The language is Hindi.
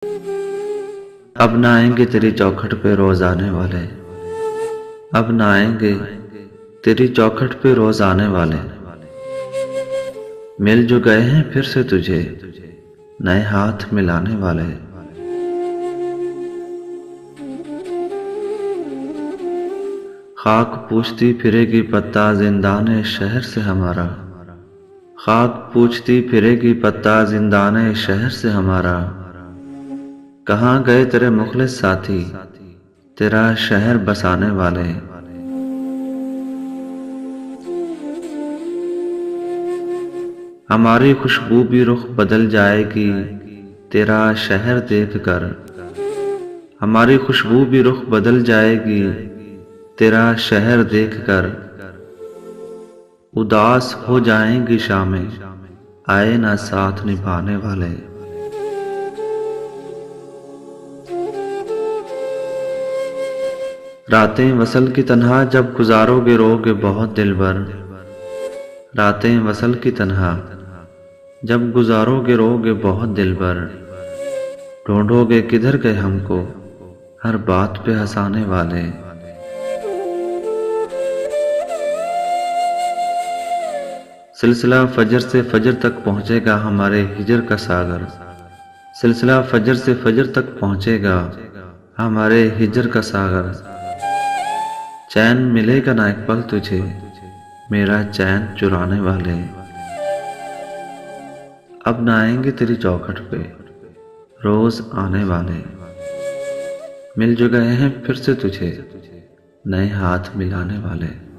अब न आएंगे तेरी चौखट पे रोज आने वाले। अब न आएंगे तेरी चौखट पे रोज आने वाले। मिल जो गए हैं फिर से तुझे नए हाथ मिलाने वाले। खाक पूछती फिरेगी पत्ता जिंदाने शहर से हमारा। खाक पूछती फिरेगी पत्ता जिंदाने शहर से हमारा। कहाँ गए तेरे मुखलिस साथी तेरा शहर बसाने वाले। हमारी खुशबू भी रुख बदल जाएगी तेरा शहर देखकर। हमारी खुशबू भी रुख बदल जाएगी तेरा शहर देखकर। उदास हो जाएंगी शामें आए ना साथ निभाने वाले। रातें वसल की तन्हा जब गुजारोगे रोगे बहुत दिल भर। रातें वसल की तन्हा जब गुजारोगे रोगे बहुत दिल भर। ढूंढोगे किधर गए हमको हर बात पे हंसाने वाले। सिलसिला फजर से फजर तक पहुंचेगा हमारे हिजर का सागर। सिलसिला फजर से फजर तक पहुंचेगा हमारे हिजर का सागर। चैन मिलेगा ना एक पल तुझे मेरा चैन चुराने वाले। अब न आएंगे तेरी चौखट पे रोज आने वाले। मिल जो गए हैं फिर से तुझे नए हाथ मिलाने वाले।